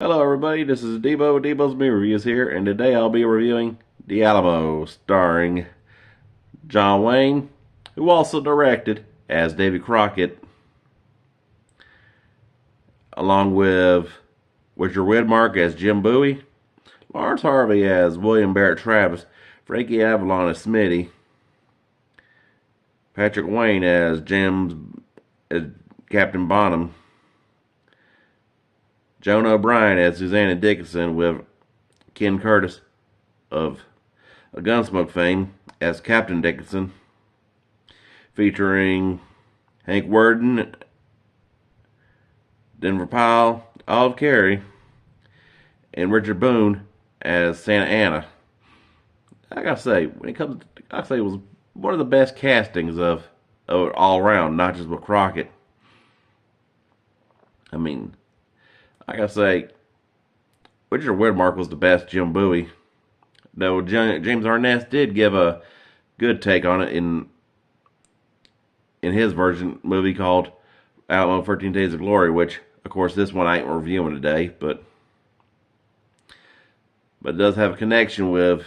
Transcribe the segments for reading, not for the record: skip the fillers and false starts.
Hello everybody, this is Debo, Debo's Movie Reviews here, and today I'll be reviewing The Alamo, starring John Wayne, who also directed as Davy Crockett, along with Richard Widmark as Jim Bowie, Lawrence Harvey as William Barrett Travis, Frankie Avalon as Smitty, Patrick Wayne as Captain Bonham, Joan O'Brien as Susanna Dickinson, with Ken Curtis of Gunsmoke fame as Captain Dickinson, featuring Hank Worden, Denver Powell, Olive Carey, and Richard Boone as Santa Anna. I gotta say, it was one of the best castings of it all around, not just with Crockett. I mean, I gotta say, Richard Widmark was the best Jim Bowie. Though James Arness did give a good take on it in his version movie called Alamo 13 Days of Glory, which of course this one I ain't reviewing today, but it does have a connection with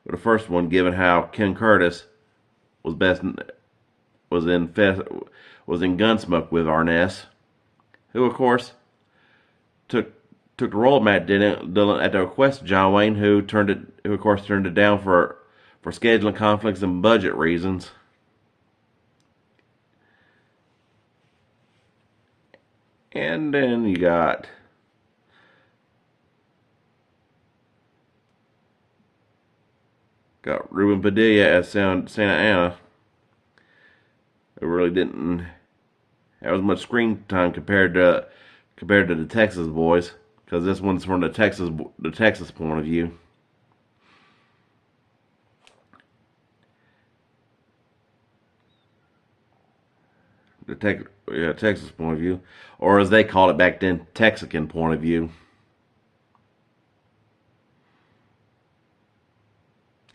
the first one, given how Ken Curtis was was in Gunsmoke with Arness, who of course took the role of Matt Dillon at the request of John Wayne, who of course turned it down for scheduling conflicts and budget reasons. And then you got Ruben Padilla as Santa Anna, who really didn't have as much screen time compared to the Texas boys, because this one's from the Texas point of view. Texas point of view, or as they called it back then, Texican point of view.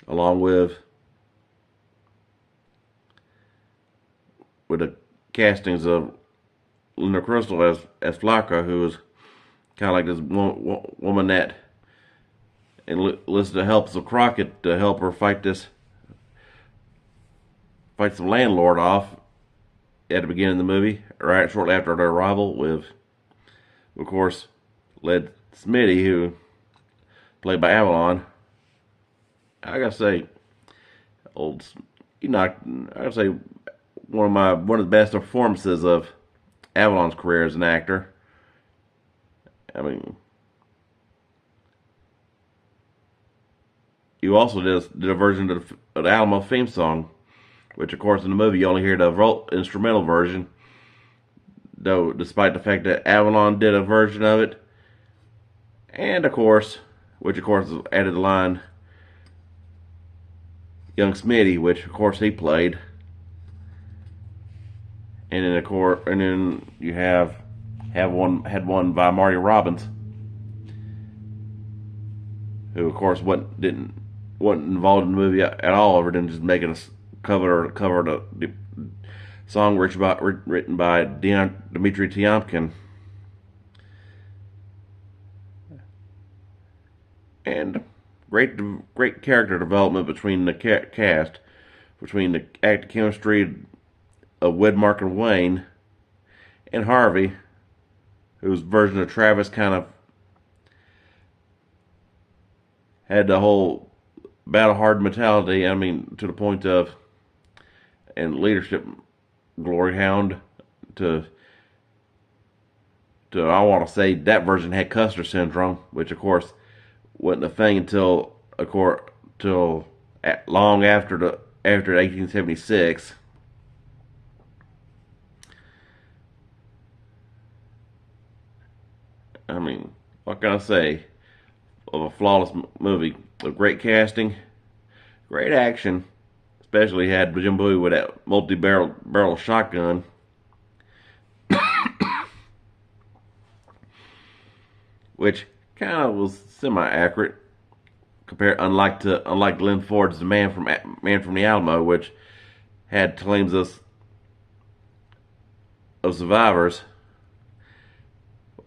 Along with the castings of Linda Crystal as Flocka, who was kind of like this woman that enlisted the help of Crockett to help her fight some landlord off at the beginning of the movie, right shortly after their arrival, with, of course, led Smitty, who played by Avalon. I gotta say, I gotta say, one of the best performances of Avalon's career as an actor. I mean, you also did a version of the Alamo theme song, which of course in the movie you only hear the instrumental version, though despite the fact that Avalon did a version of it, and of course, which of course added the line Young Smitty, which of course he played. And then you had one by Marty Robbins, who of course wasn't involved in the movie at all, other than just making a cover the song written by Dmitry Tiomkin. And great character development between the cast, between the acting chemistry of Widmark and Wayne, and Harvey, whose version of Travis kind of had the whole battle hard mentality. I mean, to the point of, and leadership glory hound to I want to say that version had Custer syndrome, which of course wasn't a thing until long after 1876. I mean, what can I say of a flawless movie with great casting, great action, especially had Jim Bowie with that multi-barrel shotgun, which kind of was semi-accurate unlike Glenn Ford's The Man from the Alamo, which had claims of survivors.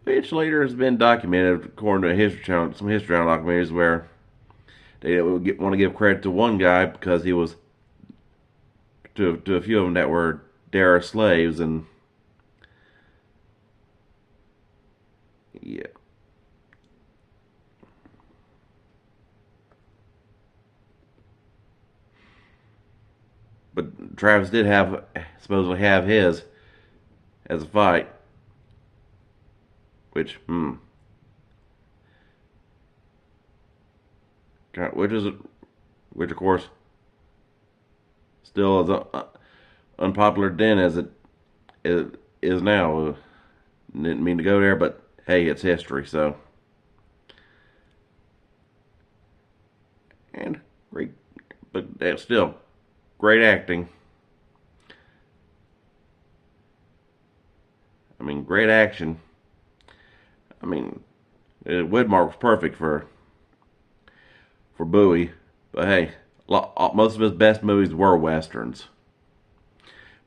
which later has been documented according to some History Channel documentaries where they want to give credit to one guy because he was to a few of them that were Dara slaves, and yeah. But Travis did supposedly have his as a fight, which which is which of course still is unpopular then as it is now. Didn't mean to go there, but hey, it's history. So, and great, but that's still great acting. I mean, great action. I mean, Widmark was perfect for Bowie, but hey, most of his best movies were westerns,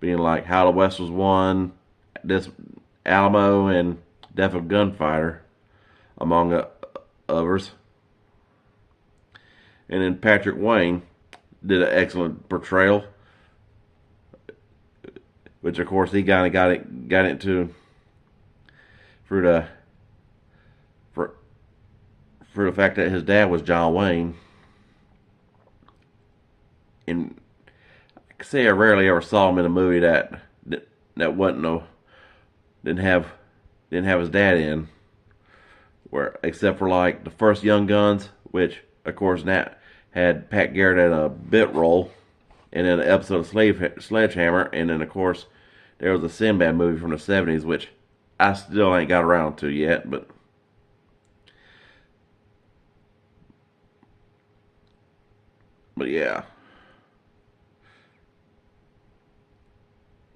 being like How the West Was Won, this Alamo, and Death of a Gunfighter, among others. And then Patrick Wayne did an excellent portrayal, which of course he kind of got into through the for the fact that his dad was John Wayne. And I can say I rarely ever saw him in a movie that wasn't didn't have his dad in, where except for like the first Young Guns, which of course Nat had Pat Garrett in a bit role, and then an episode of Sledgehammer, and then of course there was a Sinbad movie from the '70s, which I still ain't got around to yet, but yeah.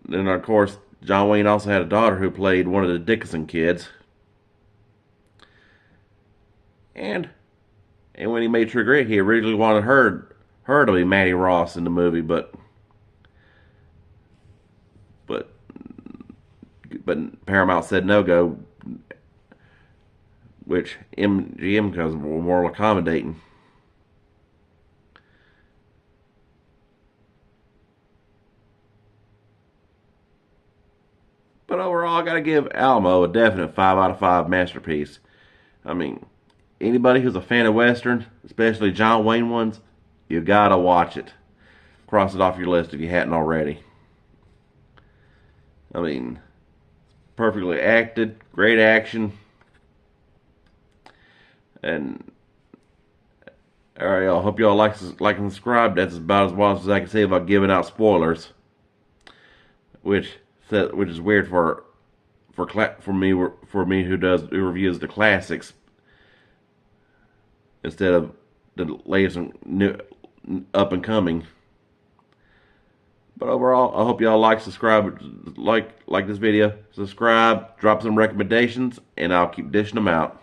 Then of course John Wayne also had a daughter who played one of the Dickinson kids, and when he made True Grit, he originally wanted her to be Maddie Ross in the movie, but Paramount said no go, which MGM was more accommodating. But overall, I gotta give Alamo a definite 5 out of 5 masterpiece. I mean, anybody who's a fan of westerns, especially John Wayne ones, you gotta watch it. Cross it off your list if you hadn't already. I mean, perfectly acted, great action, and alright, y'all. Hope y'all like and subscribe. That's about as well as I can say about giving out spoilers, which is weird for me who reviews the classics instead of the latest and new up and coming. But overall, I hope y'all like this video, subscribe, drop some recommendations, and I'll keep dishing them out.